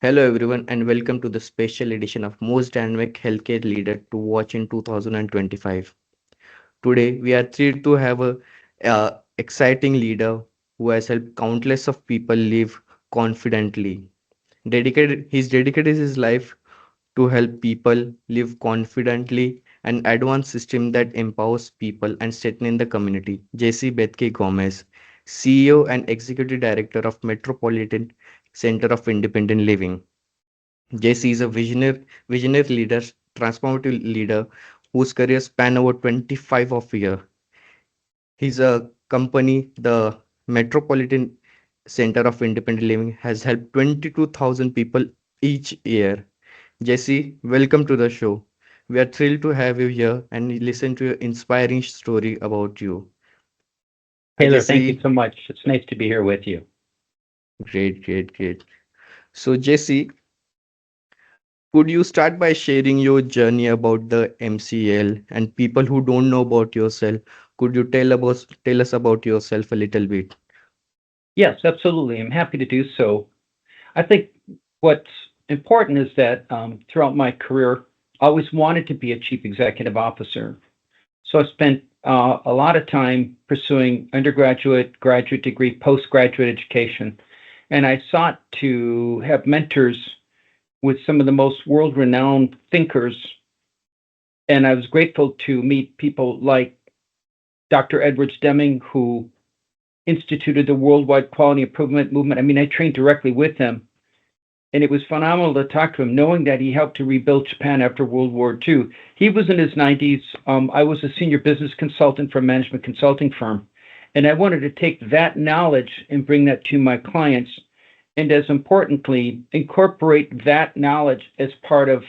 Hello everyone and welcome to the special edition of Most Dynamic Healthcare Leader to Watch in 2025. Today we are thrilled to have a exciting leader who has helped countless of people live confidently. He's dedicated his life to help people live confidently and advance system that empowers people and strengthen the community. Jesse Bethke Gomez, CEO and Executive Director of Metropolitan Center of Independent Living. JC is a visionary leader, transformative leader whose career span over 25 of year. His company, the Metropolitan Center of Independent Living, has helped 22,000 people each year. Jesse, welcome to the show. We are thrilled to have you here and listen to your inspiring story about you. Hi, Taylor, thank you Jesse. so much. It's nice to be here with you. Great. So, Jesse, could you start by sharing your journey about the MCL and people who don't know about yourself? Could you tell us about yourself a little bit? Yes, absolutely. I'm happy to do so. I think what's important is that throughout my career, I always wanted to be a chief executive officer. So I spent a lot of time pursuing undergraduate, graduate degree, postgraduate education, and I sought to have mentors with some of the most world renowned thinkers. And I was grateful to meet people like Dr. Edwards Deming, who instituted the worldwide quality improvement movement. I mean, I trained directly with him, and it was phenomenal to talk to him, knowing that he helped to rebuild Japan after World War II. He was in his 90s. I was a senior business consultant for a management consulting firm, and I wanted to take that knowledge and bring that to my clients, and as importantly, incorporate that knowledge as part of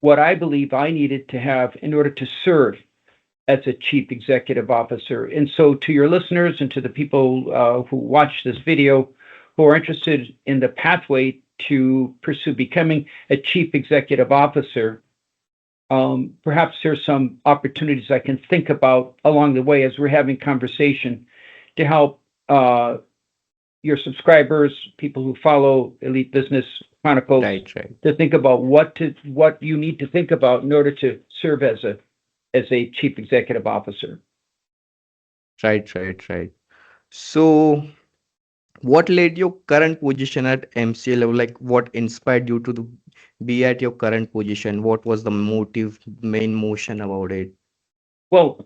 what I believe I needed to have in order to serve as a chief executive officer. And so, to your listeners and to the people who watch this video who are interested in the pathway to pursue becoming a chief executive officer, perhaps there's some opportunities I can think about along the way as we're having conversation to help your subscribers, people who follow Elite Business Chronicles, Right. to think about what you need to think about in order to serve as a chief executive officer. Right. So, what led your current position at MCL level? Like, what inspired you to be at your current position? What was the motive, main motion about it? Well,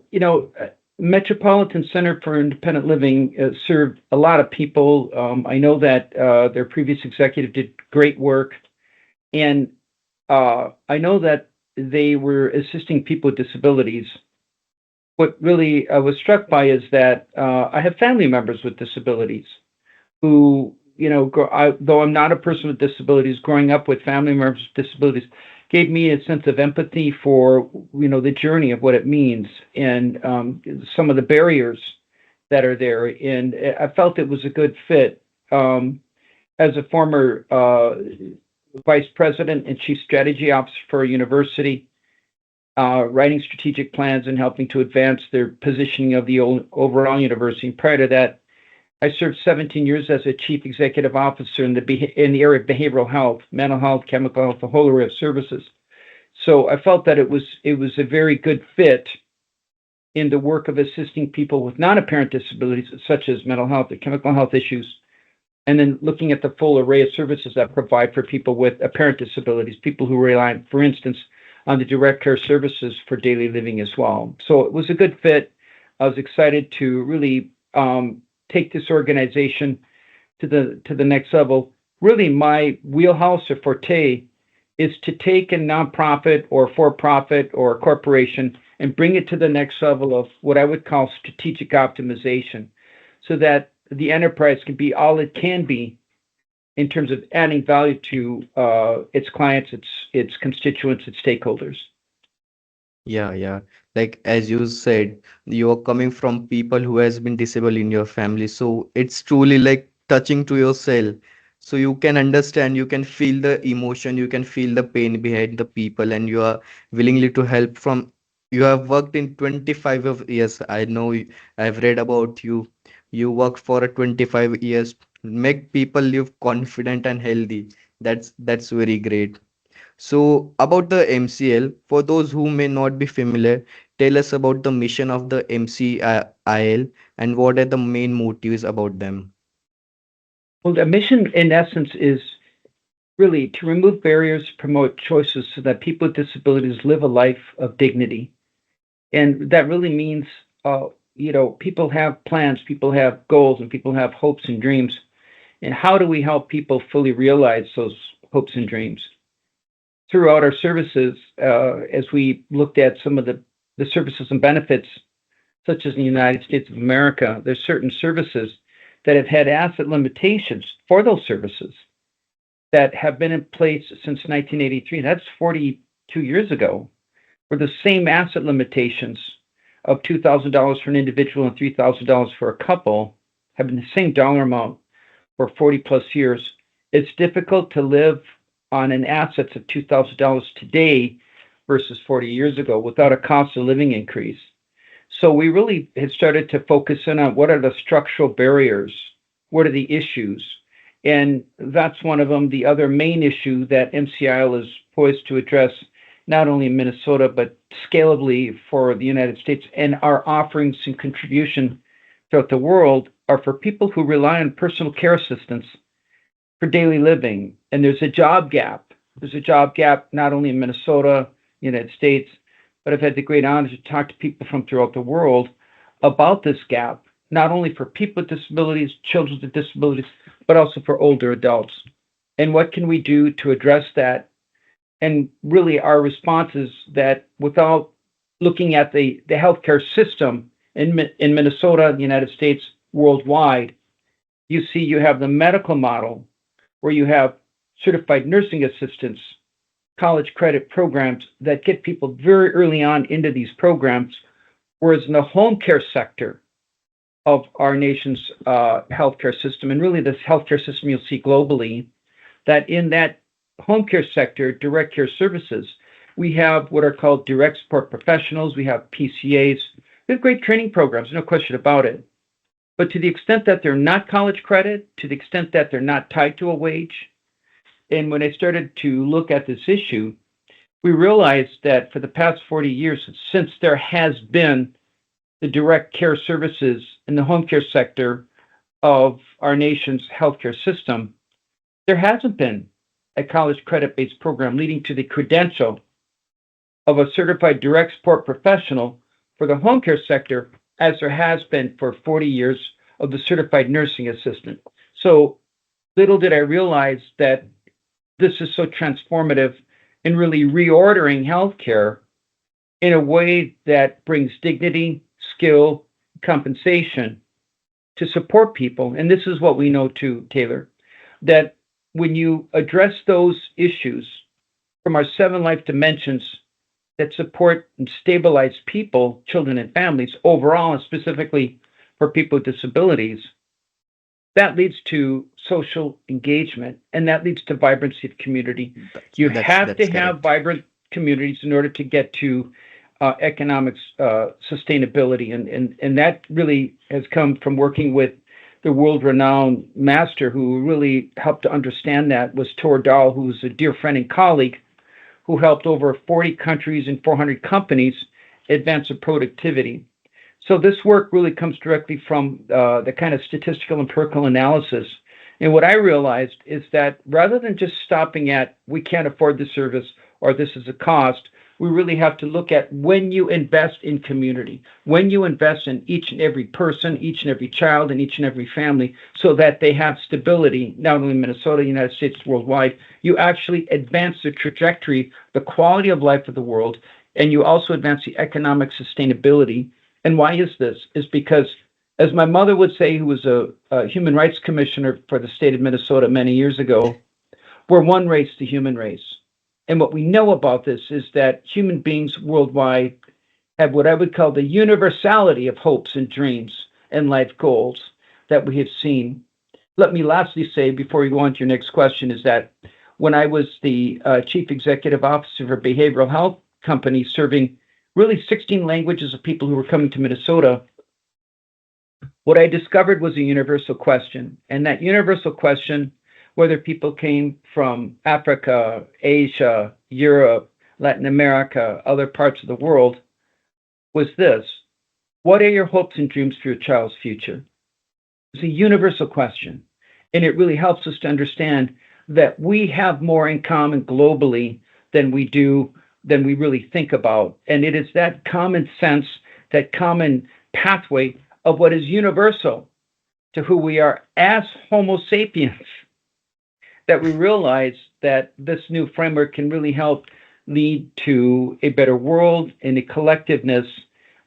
Metropolitan Center for Independent Living served a lot of people. I know that their previous executive did great work, and I know that they were assisting people with disabilities. What really I was struck by is that I have family members with disabilities who, though I'm not a person with disabilities, growing up with family members with disabilities gave me a sense of empathy for, the journey of what it means and some of the barriers that are there. And I felt it was a good fit. As a former vice president and chief strategy officer for a university, writing strategic plans and helping to advance their positioning of the overall university. And prior to that, I served 17 years as a chief executive officer in the area of behavioral health, mental health, chemical health, a whole array of services. So I felt that it was a very good fit in the work of assisting people with non-apparent disabilities, such as mental health or chemical health issues, and then looking at the full array of services that provide for people with apparent disabilities, people who rely, for instance, on the direct care services for daily living as well. So it was a good fit. I was excited to really take this organization to the next level. Really, my wheelhouse or forte is to take a nonprofit or for-profit or a corporation and bring it to the next level of what I would call strategic optimization, so that the enterprise can be all it can be in terms of adding value to its clients, its constituents, its stakeholders. Yeah. Like as you said, you are coming from people who has been disabled in your family. So it's truly like touching to yourself. So you can understand, you can feel the emotion, you can feel the pain behind the people, and you are willingly to help from. You have worked in 25 of years. I know I've read about you. You worked for a 25 years, make people live confident and healthy. That's very great. So about the MCL, for those who may not be familiar, tell us about the mission of the MCIL and what are the main motives about them. Well, the mission, in essence, is really to remove barriers, promote choices so that people with disabilities live a life of dignity. And that really means, people have plans, people have goals, and people have hopes and dreams. And how do we help people fully realize those hopes and dreams? Throughout our services, as we looked at some of the services and benefits, such as in the United States of America, there's certain services that have had asset limitations for those services that have been in place since 1983. That's 42 years ago, where the same asset limitations of $2,000 for an individual and $3,000 for a couple have been the same dollar amount for 40 plus years. It's difficult to live on an assets of $2,000 today versus 40 years ago without a cost of living increase. So we really had started to focus in on what are the structural barriers, what are the issues, and that's one of them. The other main issue that MCIL is poised to address, not only in Minnesota, but scalably for the United States, and our offerings and contribution throughout the world are for people who rely on personal care assistance for daily living. And there's a job gap. There's a job gap not only in Minnesota, United States, but I've had the great honor to talk to people from throughout the world about this gap, not only for people with disabilities, children with disabilities, but also for older adults. And what can we do to address that? And really, our response is that without looking at the healthcare system in Minnesota, the United States, worldwide, you see you have the medical model where you have certified nursing assistants, college credit programs that get people very early on into these programs, whereas in the home care sector of our nation's healthcare system, and really this healthcare system you'll see globally, that in that home care sector, direct care services, we have what are called direct support professionals, we have PCAs, we have great training programs, no question about it. But to the extent that they're not college credit, to the extent that they're not tied to a wage, and when I started to look at this issue, we realized that for the past 40 years, since there has been the direct care services in the home care sector of our nation's healthcare system, there hasn't been a college credit-based program leading to the credential of a certified direct support professional for the home care sector as there has been for 40 years of the certified nursing assistant. So little did I realize that this is so transformative in really reordering healthcare in a way that brings dignity, skill, compensation to support people. And this is what we know too, Taylor, that when you address those issues from our 7 life dimensions that support and stabilize people, children, and families overall, and specifically for people with disabilities, that leads to social engagement and that leads to vibrancy of community. That's You that's have to that's have correct. vibrant communities in order to get to economic sustainability. And that really has come from working with the world-renowned master who really helped to understand that was Tor Dahl, who's a dear friend and colleague who helped over 40 countries and 400 companies advance their productivity. So this work really comes directly from the kind of statistical empirical analysis. And what I realized is that rather than just stopping at we can't afford the service or this is a cost, we really have to look at when you invest in community, when you invest in each and every person, each and every child, and each and every family, so that they have stability, not only in Minnesota, United States, worldwide, you actually advance the trajectory, the quality of life of the world, and you also advance the economic sustainability. And why is this? Is because, as my mother would say, who was a human rights commissioner for the state of Minnesota many years ago, we're one race, the human race. And what we know about this is that human beings worldwide have what I would call the universality of hopes and dreams and life goals that we have seen. Let me lastly say, before we go on to your next question, is that when I was the chief executive officer for a behavioral health company serving really 16 languages of people who were coming to Minnesota, what I discovered was a universal question. And that universal question whether people came from Africa, Asia, Europe, Latin America, other parts of the world, was this: what are your hopes and dreams for your child's future? It's a universal question. And it really helps us to understand that we have more in common globally than we do, than we really think about. And it is that common sense, that common pathway of what is universal to who we are as Homo sapiens, that we realize that this new framework can really help lead to a better world and a collectiveness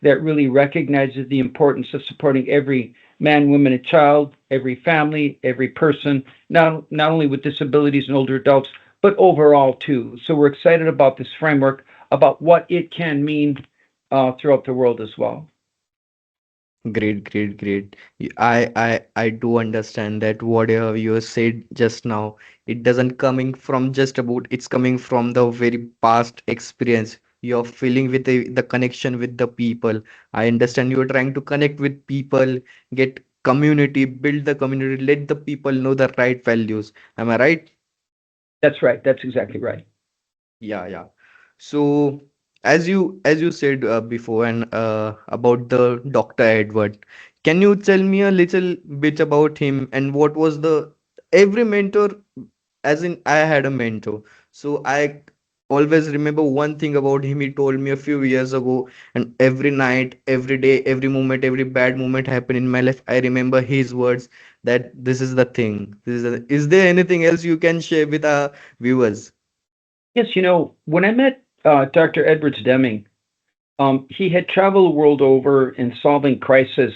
that really recognizes the importance of supporting every man, woman, and child, every family, every person, not only with disabilities and older adults, but overall too. So we're excited about this framework, about what it can mean throughout the world as well. Great, great, great. I do understand that whatever you said just now, it doesn't coming from just about, it's coming from the very past experience. You're feeling with the connection with the people. I understand you're trying to connect with people, get community, build the community, let the people know the right values. Am I right? That's right. That's exactly right. Yeah, yeah. So as you said before and about the Dr. Edward, can you tell me a little bit about him and what was the every mentor, as in I had a mentor. So I always remember one thing about him. He told me a few years ago, and every night, every day, every moment, every bad moment happened in my life, I remember his words that this is the thing. Is there anything else you can share with our viewers? Yes, when I met Dr. Edwards Deming, he had traveled the world over in solving crisis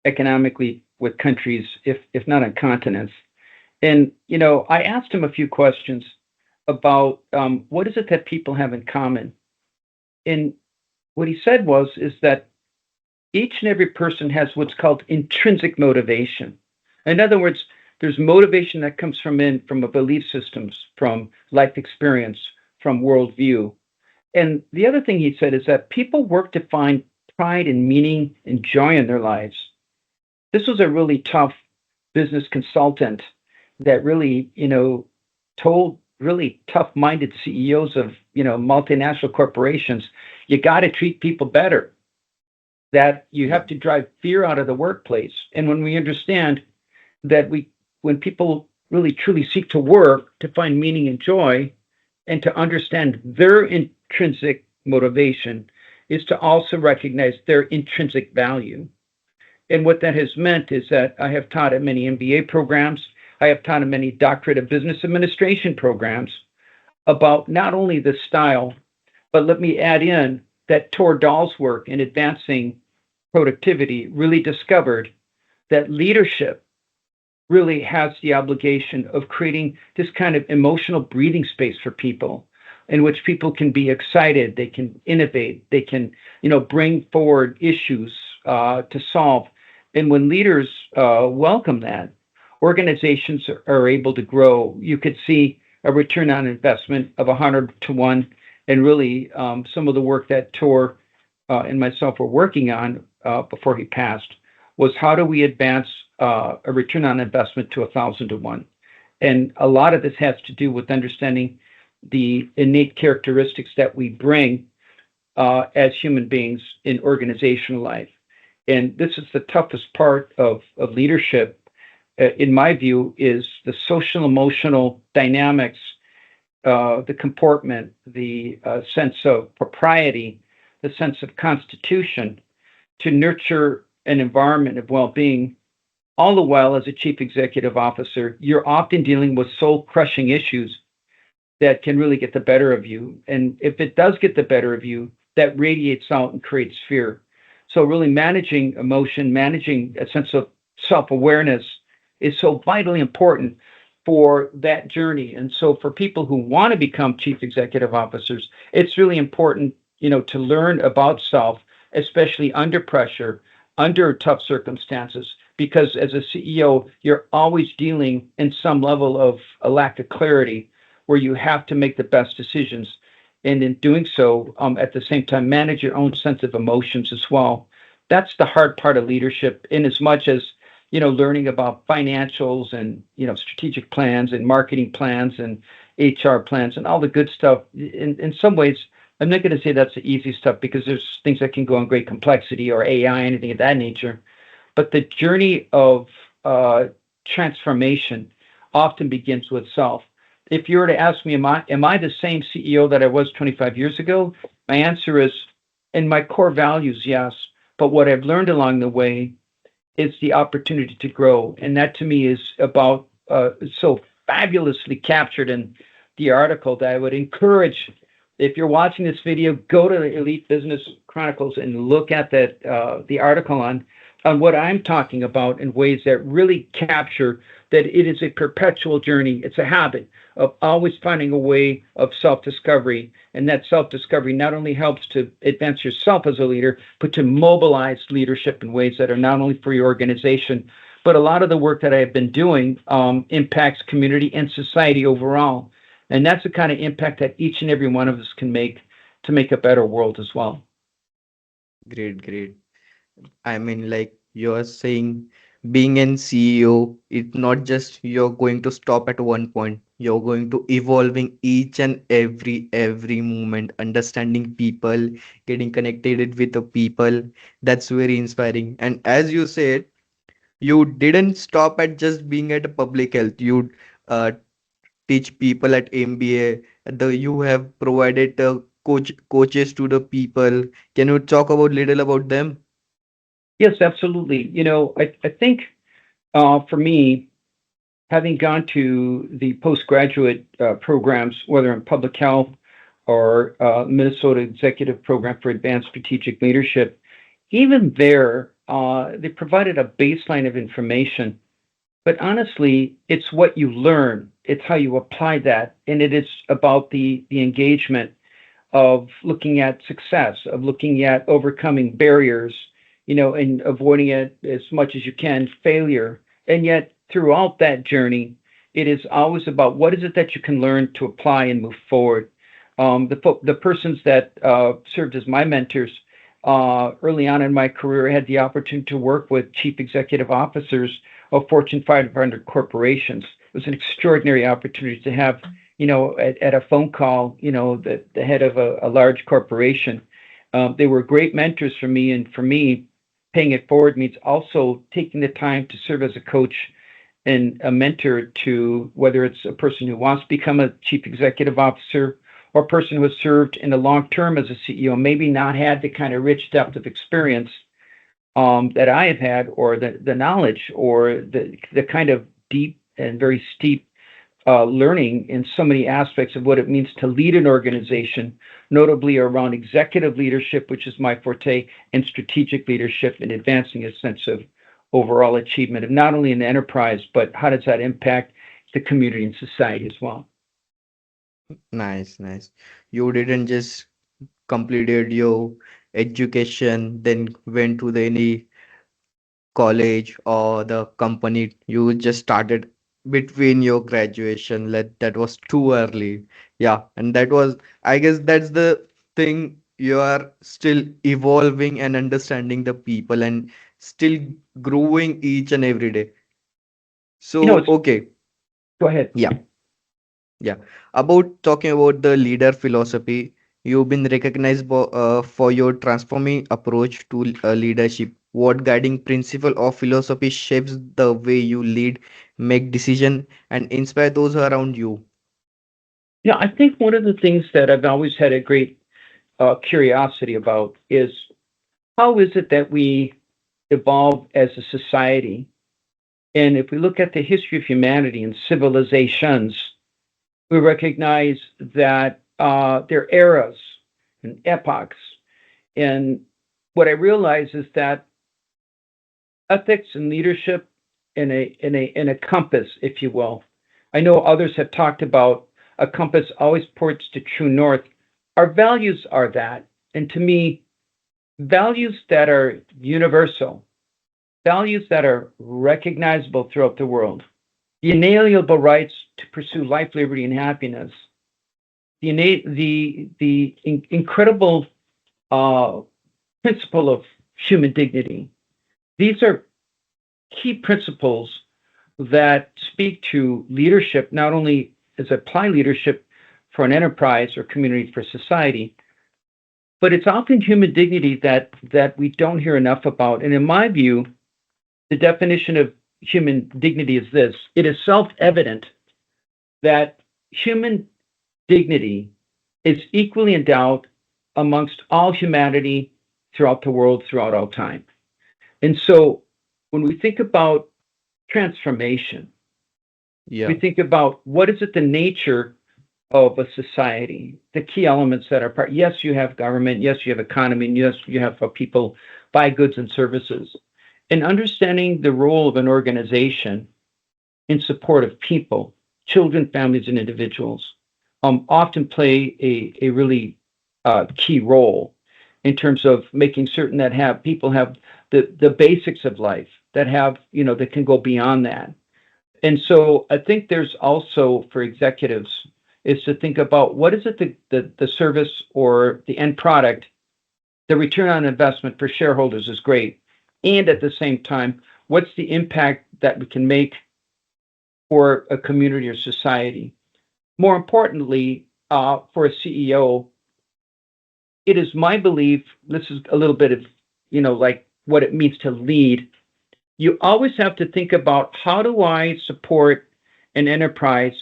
economically with countries, if not on continents. And I asked him a few questions about what is it that people have in common. And what he said is that each and every person has what's called intrinsic motivation. In other words, there's motivation that comes from a belief systems, from life experience, from worldview. And the other thing he said is that people work to find pride and meaning and joy in their lives. This was a really tough business consultant that really, told really tough-minded CEOs of, multinational corporations, you got to treat people better, that you Yeah. have to drive fear out of the workplace. And when we understand that when people really truly seek to work to find meaning and joy and to understand their intrinsic motivation is to also recognize their intrinsic value. And what that has meant is that I have taught at many MBA programs, I have taught at many doctorate of business administration programs about not only the style, but let me add in that Tor Dahl's work in advancing productivity really discovered that leadership really has the obligation of creating this kind of emotional breathing space for people in which people can be excited, they can innovate, they can, bring forward issues to solve. And when leaders welcome that, organizations are able to grow. You could see a return on investment of 100 to 1. And really, some of the work that Tor and myself were working on before he passed was how do we advance a return on investment to 1,000 to 1. And a lot of this has to do with understanding the innate characteristics that we bring as human beings in organizational life. And this is the toughest part of leadership, in my view, is the social emotional dynamics, the comportment, the sense of propriety, the sense of constitution to nurture an environment of well-being. All the while, as a chief executive officer, you're often dealing with soul-crushing issues that can really get the better of you. And if it does get the better of you, that radiates out and creates fear. So really managing emotion, managing a sense of self-awareness is so vitally important for that journey. And so for people who want to become chief executive officers, it's really important, to learn about self, especially under pressure, under tough circumstances, because as a CEO, you're always dealing in some level of a lack of clarity where you have to make the best decisions. And in doing so, at the same time, manage your own sense of emotions as well. That's the hard part of leadership, in as much as learning about financials and, strategic plans and marketing plans and HR plans and all the good stuff. In some ways, I'm not going to say that's the easy stuff because there's things that can go in great complexity or AI, anything of that nature. But the journey of transformation often begins with self. If you were to ask me, am I the same CEO that I was 25 years ago? My answer is, in my core values, yes. But what I've learned along the way is the opportunity to grow. And that to me is about so fabulously captured in the article that I would encourage, if you're watching this video, go to the Elite Business Chronicles and look at the article on what I'm talking about in ways that really capture that it is a perpetual journey. It's a habit of always finding a way of self-discovery. And that self-discovery not only helps to advance yourself as a leader, but to mobilize leadership in ways that are not only for your organization, but a lot of the work that I've been doing impacts community and society overall. And that's the kind of impact that each and every one of us can make to make a better world as well. Great, great. I mean, like you're saying, being an CEO, it's not just you're going to stop at one point. You're going to evolving each and every moment, understanding people, getting connected with the people. That's very inspiring. And as you said, you didn't stop at just being at a public health. You uh, teach people at MBA. You have provided coaches to the people. Can you talk about little about them? Yes, absolutely. I think for me, having gone to the postgraduate programs, whether in public health or Minnesota Executive Program for Advanced Strategic Leadership, even there, they provided a baseline of information. But honestly, it's what you learn, it's how you apply that, and it is about the engagement of looking at success, of looking at overcoming barriers, and avoiding it as much as you can, failure. And yet, throughout that journey, it is always about what is it that you can learn to apply and move forward. The persons that served as my mentors early on in my career, I had the opportunity to work with chief executive officers of Fortune 500 corporations. It was an extraordinary opportunity to have, at a phone call, the head of a large corporation. They were great mentors for me, and for me, paying it forward means also taking the time to serve as a coach and a mentor to whether it's a person who wants to become a chief executive officer or a person who has served in the long term as a CEO, maybe not had the kind of rich depth of experience that I have had, or the knowledge, or the kind of deep and very steep learning in so many aspects of what it means to lead an organization, notably around executive leadership, which is my forte, and strategic leadership in advancing a sense of overall achievement of not only an enterprise, but how does that impact the community and society as well. Nice, nice. You didn't just completed your education, then went to the any college or the company. You just started between your graduation. That was too early. Yeah, and that was, I guess that's the thing. You are still evolving and understanding the people and still growing each and every day. So, It's okay. go ahead. Yeah. Yeah, about talking about the leader philosophy, you've been recognized for your transforming approach to leadership. What guiding principle or philosophy shapes the way you lead, make decision, and inspire those around you? Yeah, I think one of the things that I've always had a great curiosity about is how is it that we evolve as a society? And if we look at the history of humanity and civilizations, we recognize that there are eras and epochs. And what I realize is that ethics and leadership in a compass, if you will. I know others have talked about a compass always points to true north. Our values are that. And to me, values that are universal, values that are recognizable throughout the world, the inalienable rights to pursue life, liberty, and happiness, the incredible uh, principle of human dignity. These are key principles that speak to leadership, not only as apply leadership for an enterprise or community for society, but it's often human dignity that we don't hear enough about. And in my view, the definition of human dignity is this: it is self-evident that human dignity is equally endowed amongst all humanity throughout the world, throughout all time. And so when we think about transformation, we Yeah. think about what is it the nature of a society, the key elements that are part. Yes, you have government. Yes, you have economy. And yes, you have people buy goods and services. And understanding the role of an organization in support of people, children, families, and individuals, often play a really key role in terms of making certain that have people have the basics of life that have that can go beyond that. And so I think there's also for executives is to think about what is it the service or the end product, the return on investment for shareholders is great. And at the same time, what's the impact that we can make for a community or society? More importantly, for a CEO, it is my belief, this is a little bit of, like what it means to lead. You always have to think about how do I support an enterprise?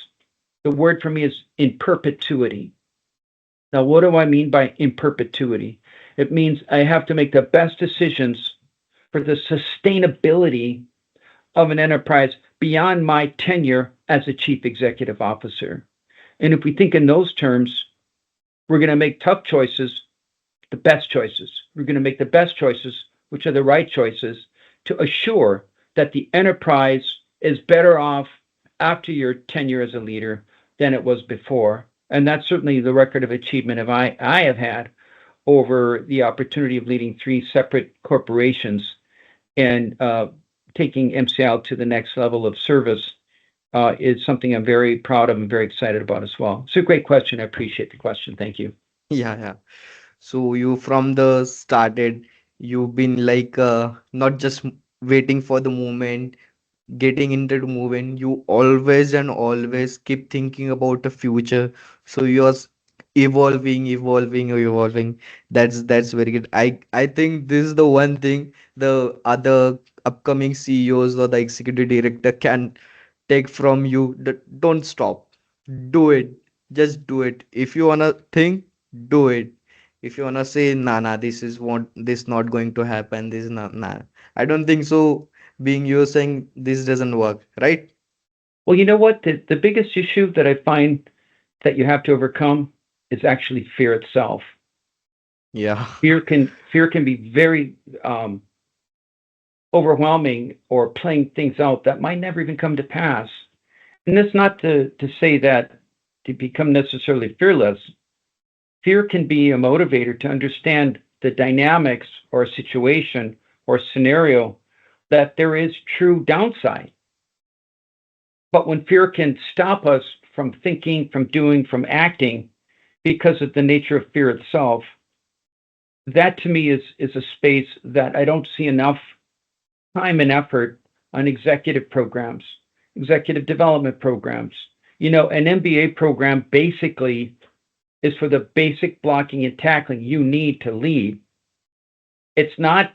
The word for me is in perpetuity. Now, what do I mean by in perpetuity? It means I have to make the best decisions for the sustainability of an enterprise beyond my tenure as a chief executive officer. And if we think in those terms, we're going to make tough choices, the best choices. We're going to make the best choices, which are the right choices, to assure that the enterprise is better off after your tenure as a leader than it was before. And that's certainly the record of achievement I have had over the opportunity of leading three separate corporations and taking MCIL to the next level of service is something I'm very proud of and very excited about as well. It's a great question. I appreciate the question. Thank you. Yeah, yeah. So you from the started, you've been like not just waiting for the moment, getting into the movement. You always and always keep thinking about the future. So you're evolving, evolving, evolving. That's very good. I think this is the one thing the other upcoming CEOs or the executive director can take from you. Don't stop. Do it. Just do it. If you wanna think, do it. If you wanna say, nah, nah, this not going to happen. This is not, nah. I don't think so. Being you saying this doesn't work, right? Well, you know what? The biggest issue that I find that you have to overcome is actually fear itself. Yeah. Fear can be very overwhelming or playing things out that might never even come to pass. And that's not to say that to become necessarily fearless. Fear can be a motivator to understand the dynamics or a situation or scenario that there is true downside. But when fear can stop us from thinking, from doing, from acting because of the nature of fear itself, that to me is a space that I don't see enough time and effort on executive programs, executive development programs. An MBA program basically is for the basic blocking and tackling you need to lead. It's not,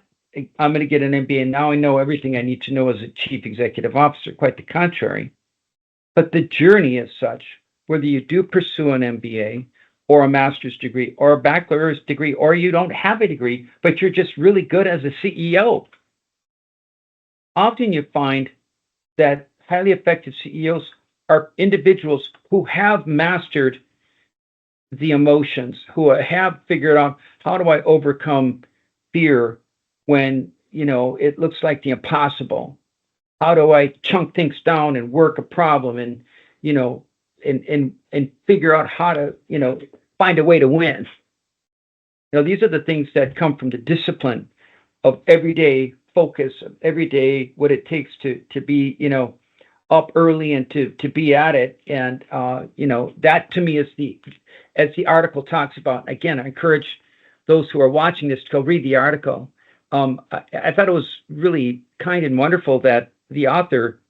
I'm going to get an MBA and now I know everything I need to know as a chief executive officer. Quite the contrary. But the journey is such, whether you do pursue an MBA or a master's degree or a bachelor's degree, or you don't have a degree, but you're just really good as a CEO. Often you find that highly effective CEOs are individuals who have mastered the emotions, who have figured out how do I overcome fear when it looks like the impossible. How do I chunk things down and work a problem and and figure out how to find a way to win. These are the things that come from the discipline of everyday focus, of everyday what it takes to be up early and to be at it. And that to me is as the article talks about. Again, I encourage those who are watching this to go read the article. I thought it was really kind and wonderful that the author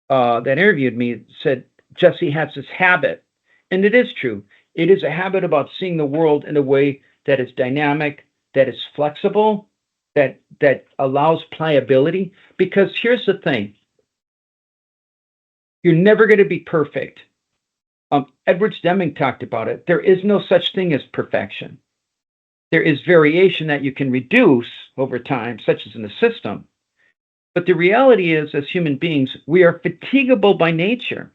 that interviewed me said Jesse has this habit, and it is true. It is a habit about seeing the world in a way that is dynamic, that is flexible, that allows pliability. Because here's the thing: you're never going to be perfect. Edwards Deming talked about it. There is no such thing as perfection. There is variation that you can reduce over time, such as in the system. But the reality is, as human beings, we are fatigable by nature.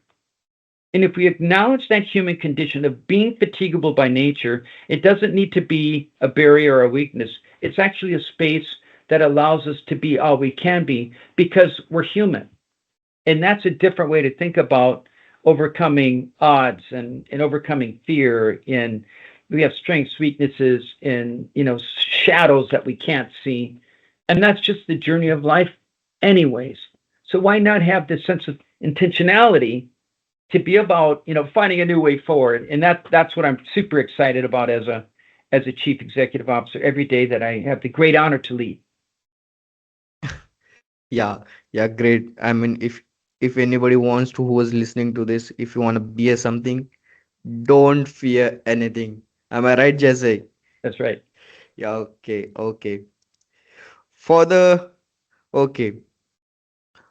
And if we acknowledge that human condition of being fatigable by nature, it doesn't need to be a barrier or a weakness. It's actually a space that allows us to be all we can be because we're human. And that's a different way to think about overcoming odds and overcoming fear. And we have strengths, weaknesses, and shadows that we can't see. And that's just the journey of life anyways. So why not have this sense of intentionality to be about finding a new way forward? And that's what I'm super excited about as a chief executive officer every day that I have the great honor to lead. Yeah, yeah, great. I mean, if anybody wants to who is listening to this, if you want to be a something, don't fear anything. Am I right, Jesse? That's right. Yeah, okay, okay. For the okay,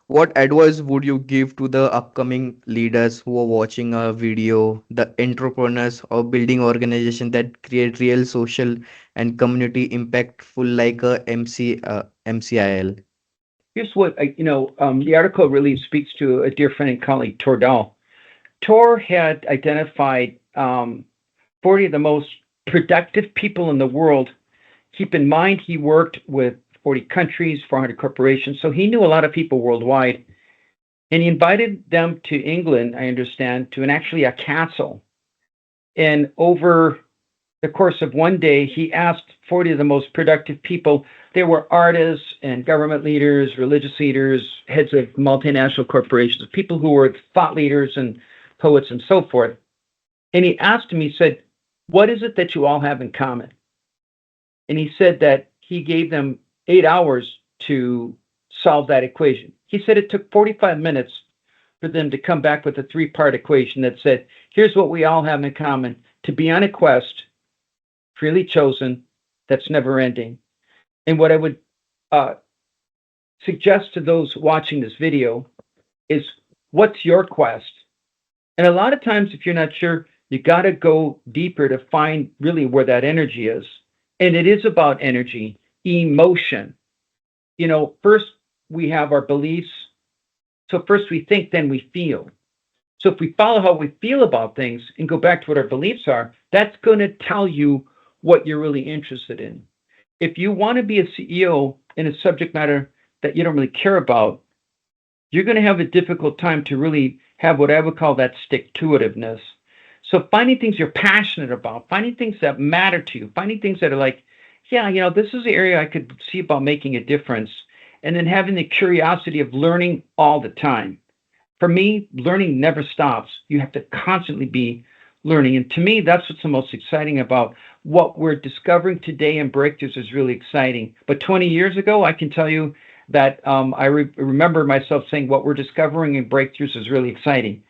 what advice would you give to the upcoming leaders who are watching our video, the entrepreneurs or building organization that create real social and community impactful like a MCIL? Here's what the article really speaks to a dear friend and colleague, Tor Dahl. Tor had identified 40 of the most productive people in the world. Keep in mind, he worked with 40 countries, 400 corporations, so he knew a lot of people worldwide. And he invited them to England, I understand, to actually a castle. And over the course of one day, he asked 40 of the most productive people. They were artists and government leaders, religious leaders, heads of multinational corporations, people who were thought leaders and poets and so forth. And he asked him, he said, "What is it that you all have in common?" And he said that he gave them 8 hours to solve that equation. He said it took 45 minutes for them to come back with a three-part equation that said, here's what we all have in common: to be on a quest, freely chosen, that's never ending. And what I would uh, suggest to those watching this video is, what's your quest? And a lot of times, if you're not sure, you got to go deeper to find really where that energy is. And it is about energy, emotion. First we have our beliefs. So first we think, then we feel. So if we follow how we feel about things and go back to what our beliefs are, that's going to tell you what you're really interested in. If you want to be a CEO in a subject matter that you don't really care about, you're going to have a difficult time to really have what I would call that stick-to-itiveness. So finding things you're passionate about, finding things that matter to you, finding things that are like, yeah, this is the area I could see about making a difference, and then having the curiosity of learning all the time. For me, learning never stops. You have to constantly be learning. And to me, that's what's the most exciting about what we're discovering today in breakthroughs is really exciting. But 20 years ago, I can tell you that I remember myself saying what we're discovering in breakthroughs is really exciting.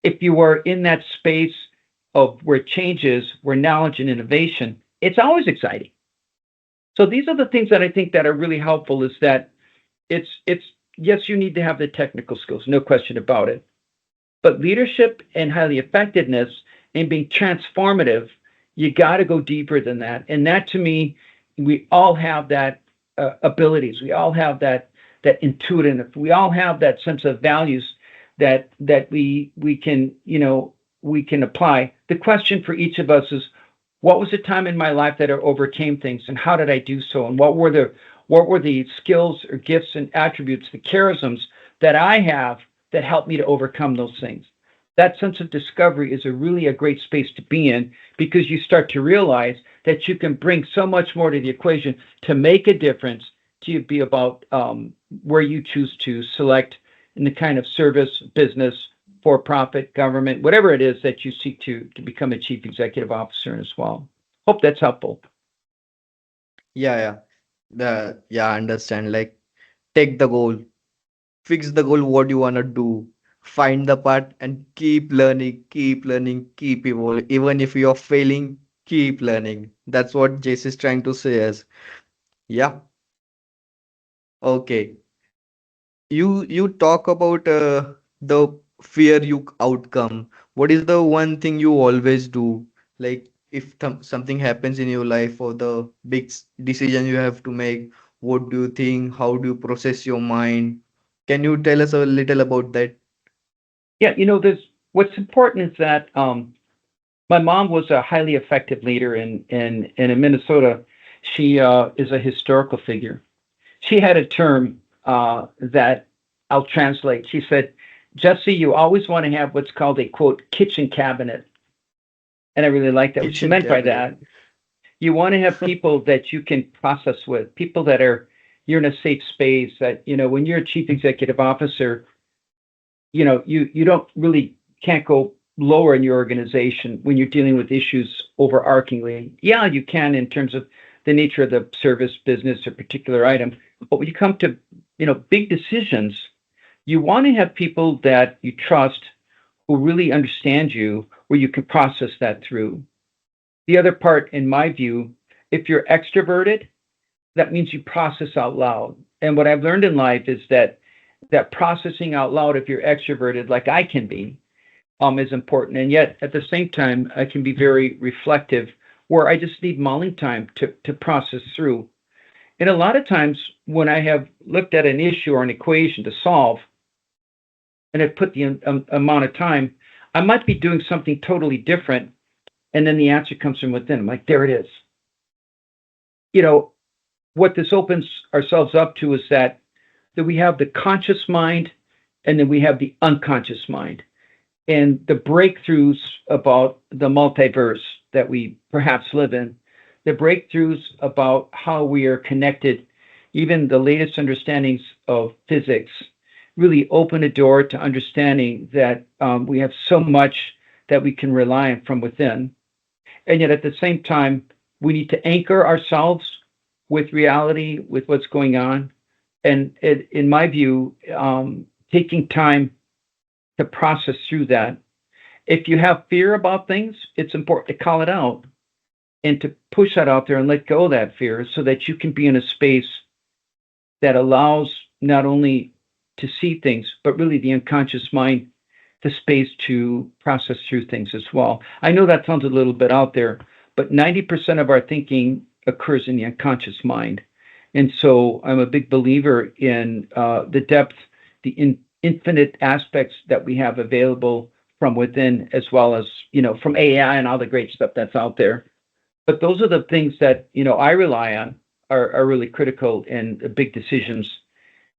If you are in that space of where change is, where knowledge and innovation, it's always exciting. So these are the things that I think that are really helpful, is that it's yes, you need to have the technical skills, no question about it. But leadership and highly effectiveness and being transformative, you got to go deeper than that. And that, to me, we all have that abilities. We all have that intuitive. We all have that sense of values that we can we can apply. The question for each of us is, what was the time in my life that I overcame things, and how did I do so? And what were the skills or gifts and attributes, the charisms that I have that helped me to overcome those things? That sense of discovery is really a great space to be in, because you start to realize that you can bring so much more to the equation to make a difference, to be about where you choose to select in the kind of service, business, for-profit, government, whatever it is that you seek to become a chief executive officer as well. Hope that's helpful. Yeah, yeah. Yeah, understand. Like, take the goal, fix the goal, what you wanna do, find the part, and keep learning, keep evolving. Even if you're failing, keep learning. That's what Jace is trying to say us. Yeah. Okay. You talk about the fear you outcome. What is the one thing you always do? Like if something happens in your life or the decision you have to make, what do you think? How do you process your mind? Can you tell us a little about that? Yeah, there's what's important is that my mom was a highly effective leader in Minnesota. She is a historical figure. She had a term that I'll translate. She said, "Jesse, you always want to have what's called a quote kitchen cabinet," and I really like that. What she Kitchen meant by cabinet. that, you want to have people that you can process with, people that are you're in a safe space. That when you're a chief executive officer, you don't really can't go lower in your organization when you're dealing with issues overarchingly. Yeah, you can in terms of the nature of the service business or particular item, but when you come to big decisions, you want to have people that you trust who really understand you, where you can process that through. The other part, in my view, if you're extroverted, that means you process out loud. And what I've learned in life is that processing out loud, if you're extroverted, like I can be, is important. And yet, at the same time, I can be very reflective, where I just need mulling time to process through. And a lot of times, when I have looked at an issue or an equation to solve, and I've put the amount of time, I might be doing something totally different, and then the answer comes from within. I'm like, there it is. You know what this opens ourselves up to is that we have the conscious mind, and then we have the unconscious mind. And the breakthroughs about the multiverse that we perhaps live in, the breakthroughs about how we are connected, even the latest understandings of physics, really open a door to understanding that we have so much that we can rely on from within. And yet at the same time, we need to anchor ourselves with reality, with what's going on. And in my view, taking time to process through that. If you have fear about things, it's important to call it out and to push that out there and let go of that fear so that you can be in a space that allows not only to see things, but really the unconscious mind, the space to process through things as well. I know that sounds a little bit out there, but 90% of our thinking occurs in the unconscious mind. And so I'm a big believer in the depth, the infinite aspects that we have available from within, as well as, from AI and all the great stuff that's out there. But those are the things that, I rely on are really critical in big decisions,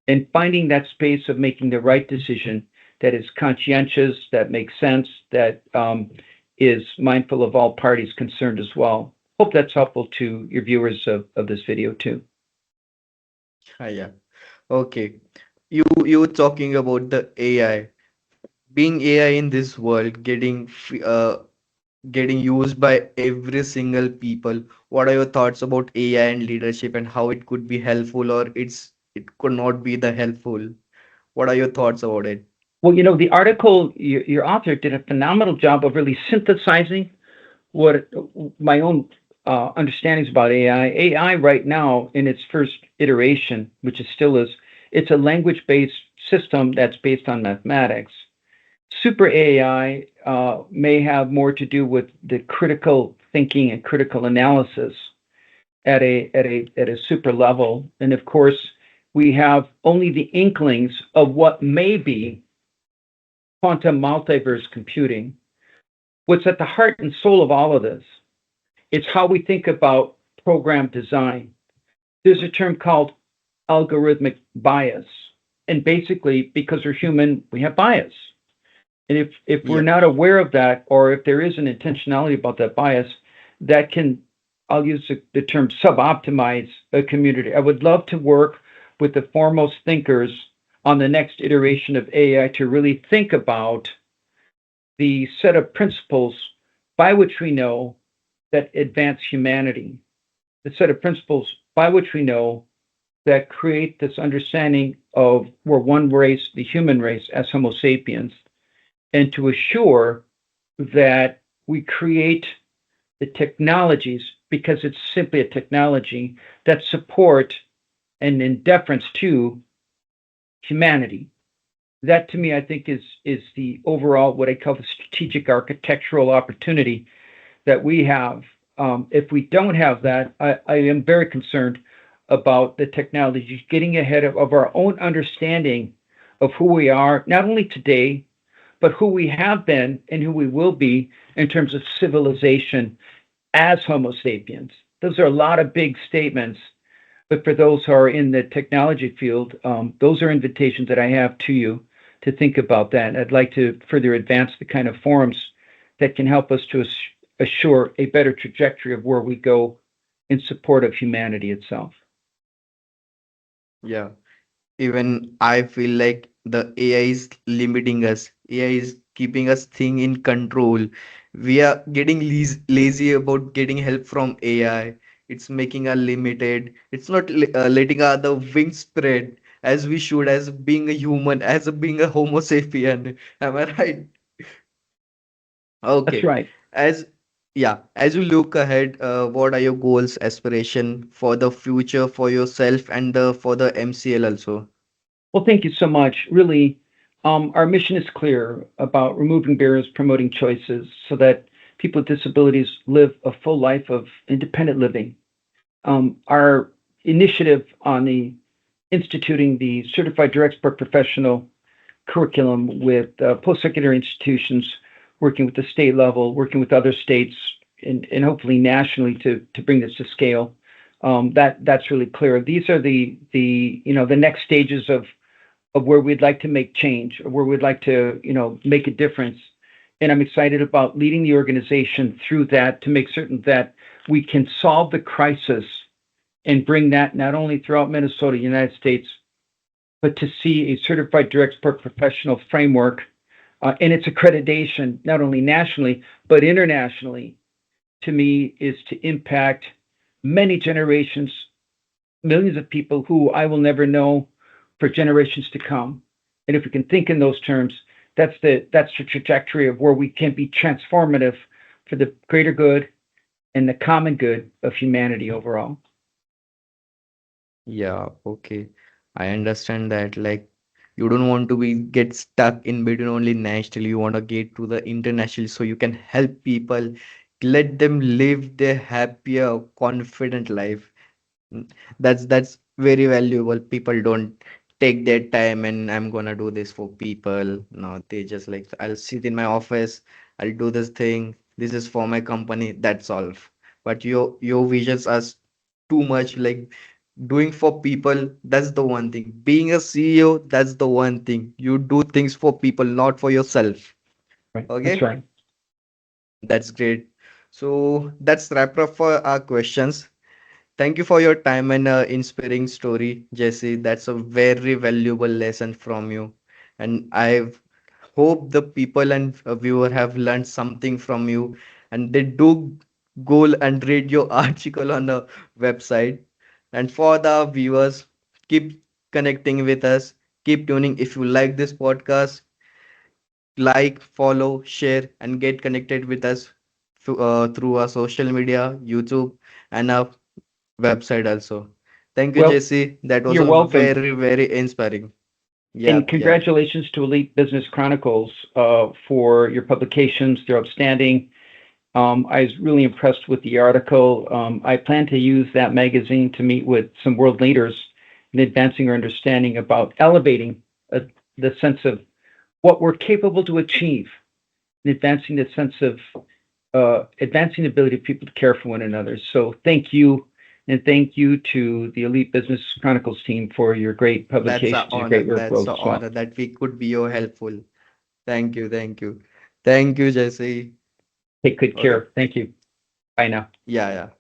and finding that space of making the right decision that is conscientious, that makes sense, that is mindful of all parties concerned as well. Hope that's helpful to your viewers of this video too. Yeah. Okay. You were talking about the AI. Being AI in this world, getting used by every single people. What are your thoughts about AI and leadership and how it could be helpful or it could not be the helpful? What are your thoughts about it? Well, the article, your author did a phenomenal job of really synthesizing what my own understandings about AI. AI right now, in its first iteration, which it still is, it's a language-based system that's based on mathematics. Super AI may have more to do with the critical thinking and critical analysis at a super level. And of course, we have only the inklings of what may be quantum multiverse computing. What's at the heart and soul of all of this, it's how we think about program design. There's a term called algorithmic bias. And basically, because we're human, we have bias. And if we're Yeah. not aware of that, or if there is an intentionality about that bias, that can, I'll use the term suboptimize a community. I would love to work with the foremost thinkers on the next iteration of AI to really think about the set of principles by which we know that advance humanity. the set of principles by which we know that create this understanding of we're one race, the human race, as Homo sapiens, and to assure that we create the technologies because it's simply a technology that support and in deference to humanity. That to me, I think is the overall what I call the strategic architectural opportunity that we have. If we don't have that, I am very concerned about the technology getting ahead of our own understanding of who we are, not only today, but who we have been and who we will be in terms of civilization as Homo sapiens. Those are a lot of big statements, but for those who are in the technology field, those are invitations that I have to you to think about that. I'd like to further advance the kind of forums that can help us to assure a better trajectory of where we go in support of humanity itself. Yeah. Even I feel like the AI is limiting us. AI is keeping us thing in control. We are getting lazy about getting help from AI. It's making us limited. It's not letting our the wings spread as we should, as being a human, as being a Homo sapien. Am I right? That's Okay. right. As yeah, as you look ahead, what are your goals, aspiration for the future for yourself and the for the MCL also? Well, thank you so much. Really, our mission is clear about removing barriers, promoting choices so that people with disabilities live a full life of independent living. Our initiative on the instituting the Certified Direct Expert Professional curriculum with post-secondary institutions, working with the state level, working with other states, and hopefully nationally to bring this to scale. That's really clear. These are the next stages of where we'd like to make change, or where we'd like to make a difference. And I'm excited about leading the organization through that to make certain that we can solve the crisis and bring that not only throughout Minnesota, United States, but to see a certified direct expert professional framework and its accreditation, not only nationally, but internationally, to me, is to impact many generations, millions of people who I will never know for generations to come. And if we can think in those terms, that's the trajectory of where we can be transformative for the greater good and the common good of humanity overall. Yeah, okay. I understand that. Like, you don't want to be get stuck in between only national. You want to get to the international so you can help people, let them live their happier, confident life. Mm, that's very valuable. People don't take their time and I'm gonna do this for people. No, they just like I'll sit in my office, I'll do this thing. This is for my company. That's all. But your visions are too much like doing for people. That's the one thing. Being a CEO, that's the one thing. You do things for people, not for yourself. Right. That's Okay, right. that's great. So that's wrap up for our questions. Thank you for your time and inspiring story, Jesse. That's a very valuable lesson from you. And I hope the people and viewer have learned something from you and they do go and read your article on the website. And for the viewers, keep connecting with us. Keep tuning. If you like this podcast, like, follow, share, and get connected with us through our social media, YouTube, and our website also. Thank you, Well, Jesse. That was you're a welcome. very, very inspiring. And Yep, yep. congratulations to Elite Business Chronicles for your publications. They're outstanding. I was really impressed with the article. I plan to use that magazine to meet with some world leaders in advancing our understanding about elevating the sense of what we're capable to achieve, and advancing the sense of advancing the ability of people to care for one another. So thank you, and thank you to the Elite Business Chronicles team for your great That's an publications and honor. great That's workflows an as well. honor that we could be your helpful. Thank you, thank you. Thank you, Jesse. Take good Okay. care. Thank you. Bye now. Yeah, yeah.